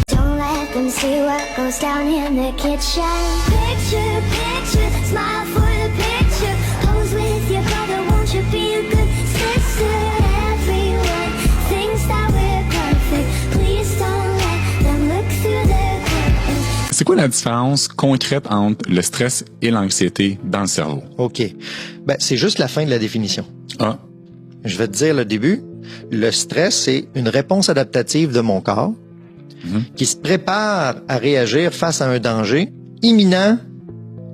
Don't let them see what goes down in the kitchen. Picture, picture, smile for the picture. Pose with your brother, won't you be a good sister? Everyone thinks that we're perfect. Please don't let them look through their curtains. C'est quoi la différence concrète entre le stress et l'anxiété dans le cerveau? OK. Ben, c'est juste la fin de la définition. Ah. Je vais te dire le début. Le stress, c'est une réponse adaptative de mon corps qui se prépare à réagir face à un danger imminent,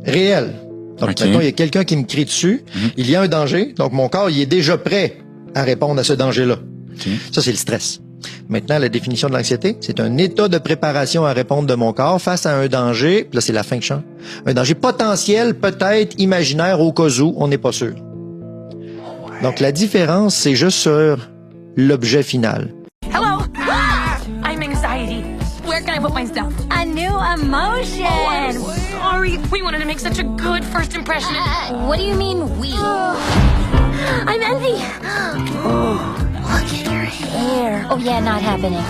réel. Donc, maintenant, il y a quelqu'un qui me crie dessus, il y a un danger, donc mon corps, il est déjà prêt à répondre à ce danger-là. Ça, c'est le stress. Maintenant, la définition de l'anxiété, c'est un état de préparation à répondre de mon corps face à un danger, là, c'est la fin que je chante, un danger potentiel, peut-être imaginaire, au cas où, on n'est pas sûr. Donc, la différence, c'est juste sur l'objet final. Hello! I'm anxiety. Where can I put my stuff? A new emotion. Oh, I'm sorry. We wanted to make such a good first impression. What do you mean we? I'm envy. Look at your hair. Oh yeah, not happening.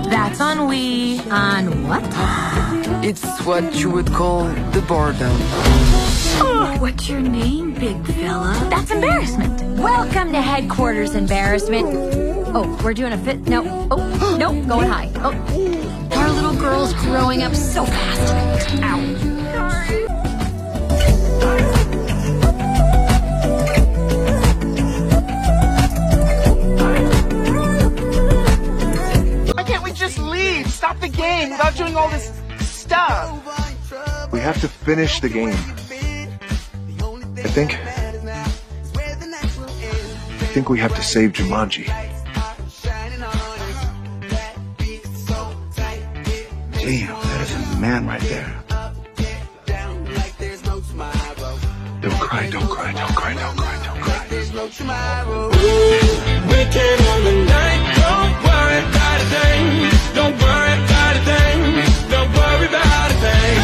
That's on we. On what? It's what you would call the boredom. What's your name, big fella? That's embarrassment. Welcome to headquarters, embarrassment. Oh, we're doing a fit. No. Oh, no, going high. Oh, our little girl's growing up so fast. Ow. Why can't we just leave? Stop the game without doing all this stuff. We have to finish the game. I think we have to save Jumanji. Damn, that is a man right there. Don't cry, don't cry, don't cry, don't cry, don't cry. Weekend on the night, don't worry about a thing. Don't worry about a thing. Don't worry about a thing.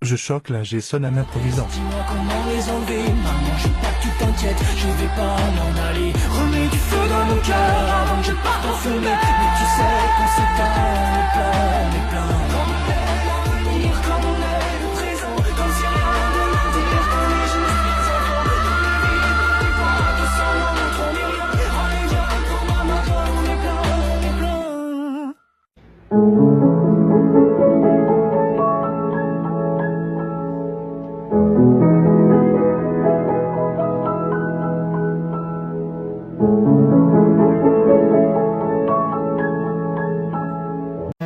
Je choque là, j'ai sonne en improvisant. Dis-moi comment les enlever, maman, je veux pas que tu t'inquiètes, je vais pas m'en aller. Remets du feu dans mon cœur avant que je parte en fumée. Mais tu sais qu'on s'éteint, on est plein. Comme on est l'avenir, comme on est le présent, comme si rien de l'avenir, qu'on est juste des enfants. Dans la vie, dans les bois, tous en notre million. Allez, viens pour moi, maintenant, on est plein.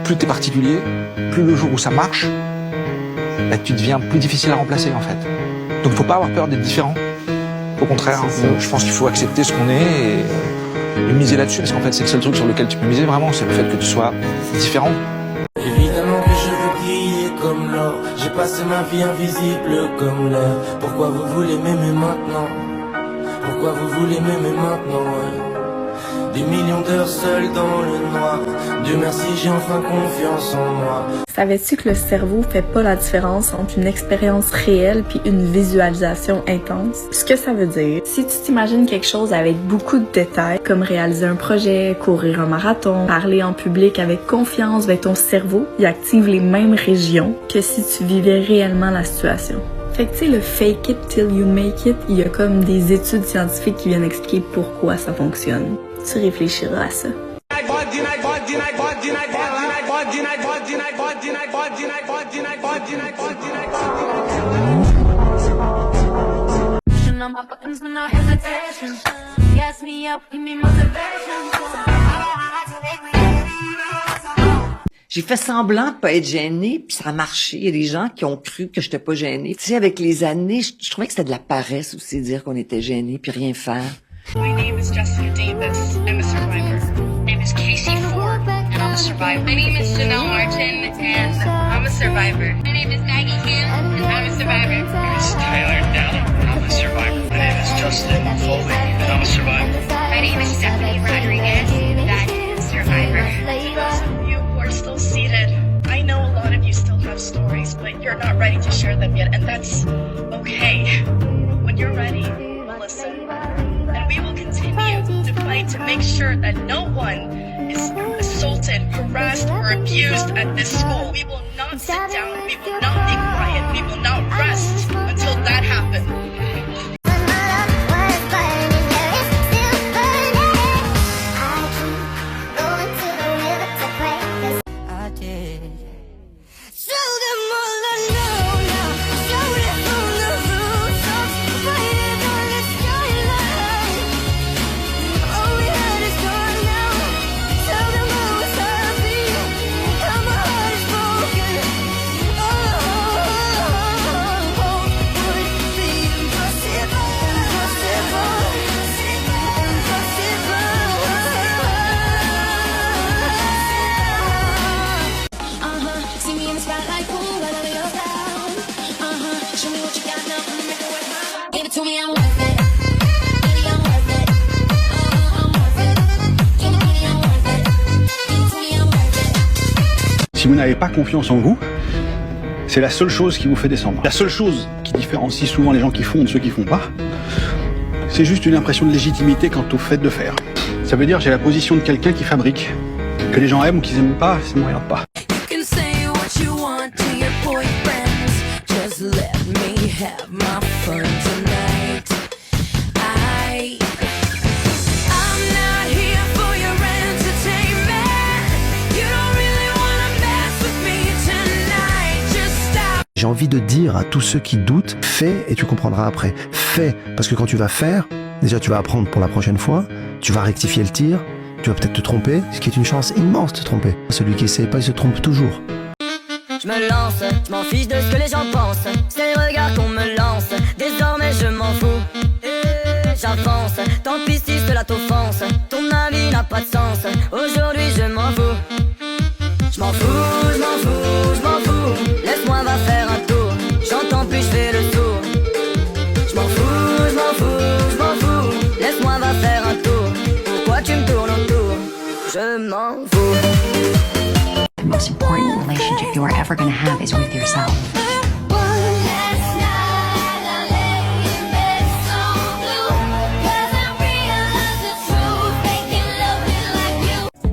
Plus t'es particulier, plus le jour où ça marche, bah, tu deviens plus difficile à remplacer en fait. Donc faut pas avoir peur d'être différent. Au contraire, je pense qu'il faut accepter ce qu'on est et miser là-dessus, parce qu'en fait c'est le seul truc sur lequel tu peux miser vraiment, c'est le fait que tu sois différent. Évidemment que je veux briller comme l'or. J'ai passé ma vie invisible comme l'air. Pourquoi vous voulez m'aimer maintenant? Pourquoi vous voulez m'aimer maintenant, ouais. Des millions d'heures seules dans le noir. Dieu merci, j'ai enfin confiance en moi. Savais-tu que le cerveau fait pas la différence entre une expérience réelle puis une visualisation intense? Ce que ça veut dire, si tu t'imagines quelque chose avec beaucoup de détails, comme réaliser un projet, courir un marathon, parler en public avec confiance, ben ton cerveau, il active les mêmes régions que si tu vivais réellement la situation. Fait que tu sais, le fake it till you make it, il y a comme des études scientifiques qui viennent expliquer pourquoi ça fonctionne. Tu réfléchiras à ça. J'ai fait semblant de pas être gênée, puis ça a marché. Il y a des gens qui ont cru que j'étais pas gênée. Tu sais, avec les années, je trouvais que c'était de la paresse aussi, dire qu'on était gêné puis rien faire. My name is Jessica Davis. I'm a survivor. My name is Casey Ford, and I'm a survivor. My name is Janelle Martin, and I'm a survivor. My name is Maggie Kim, and I'm a survivor. My name is Tyler Dowd, and I'm a survivor. My name is Justin Foley, and I'm a survivor. My name is Stephanie Rodriguez, and I'm a survivor. To those of you who are still seated, I know a lot of you still have stories, but you're not ready to share them yet, and that's okay. When you're ready, we'll listen. And we will continue to fight to make sure that no one is assaulted been harassed or abused at this school. We will not sit down, we will not be quiet, we will not rest until that happens. Si vous n'avez pas confiance en vous, c'est la seule chose qui vous fait descendre. La seule chose qui différencie souvent les gens qui font de ceux qui font pas, c'est juste une impression de légitimité quant au fait de faire. Ça veut dire j'ai la position de quelqu'un qui fabrique. Que les gens aiment ou qu'ils aiment pas, ça ne me regarde pas. J'ai envie de dire à tous ceux qui doutent, fais et tu comprendras après. Fais, parce que quand tu vas faire, déjà tu vas apprendre pour la prochaine fois, tu vas rectifier le tir, tu vas peut-être te tromper, ce qui est une chance immense de te tromper. Celui qui essaie pas, il se trompe toujours. Je me lance, je m'en fiche de ce que les gens pensent. C'est le regard qu'on me lance, désormais je m'en fous. Et j'avance, tant pis si cela t'offense. Ton avis n'a pas de sens, aujourd'hui je m'en fous. Je m'en fous, je m'en fous, je m'en fous. Laisse-moi va faire un tour, j'entends plus, je fais le tour. Je m'en fous, je m'en fous, je m'en fous. Laisse-moi va faire un tour, pourquoi tu me tournes autour? Je m'en fous. The most important relationship you are ever going to have is with yourself.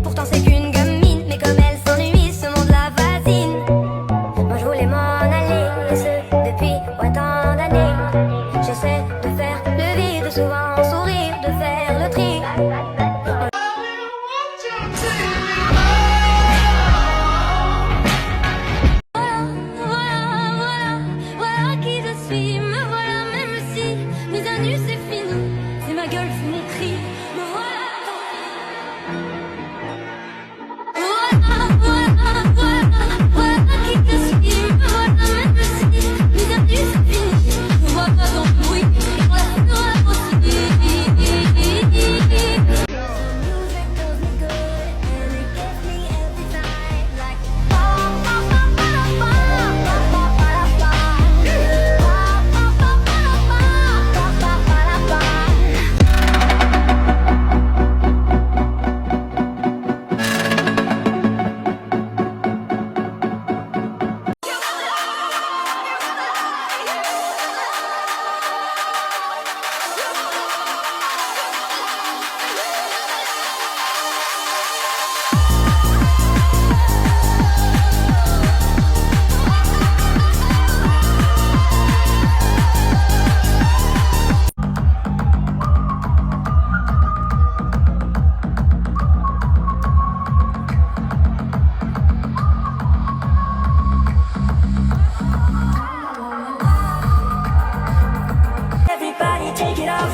Pourtant c'est qu'une gamine, mais comme elle s'ennuie, ce monde la fascine. Moi je voulais m'en aller, et ce depuis autant d'années. J'essaie de faire le vide, souvent sourire, de faire le tri. Voilà qui je suis, me voilà même si mes anus c'est fini. C'est ma gueule, c'est mon cri, me voilà. Voilà qui je suis, me voilà même si mes anus c'est fini. Me voilà dans le bruit, voilà aussi. Everybody take it off.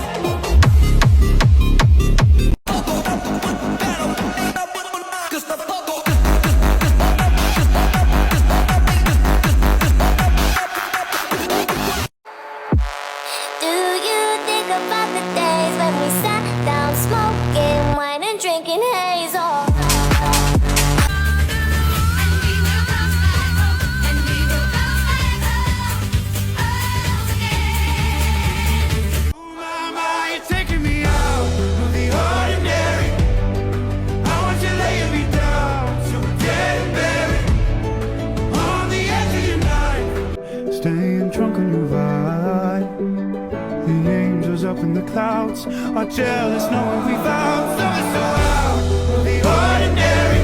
Do you think about the days when we sat down smoking wine and drinking hazel? Staying drunk on your vibe. The angels up in the clouds are jealous knowing we vowed. So it's so out of the ordinary.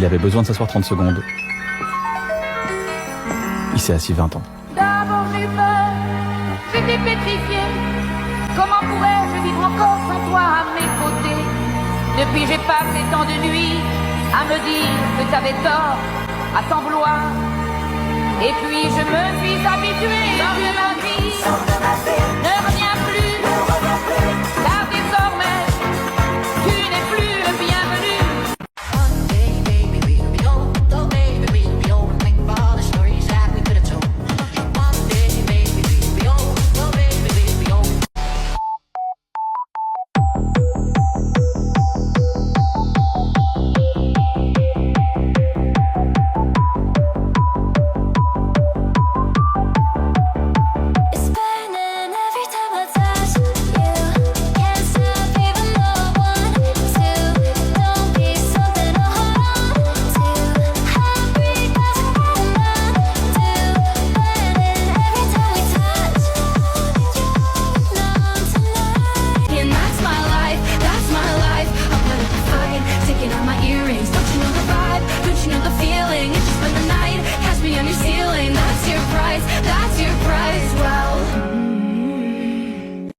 Il avait besoin de s'asseoir 30 secondes. Il s'est assis 20 ans. D'abord j'ai eu peur, j'étais pétrifiée. Comment pourrais-je vivre encore sans toi à mes côtés? Depuis j'ai passé tant de nuits à me dire que t'avais tort, à t'en vouloir. Et puis je me suis habituée. Sors de ma vie, sors de ma vie.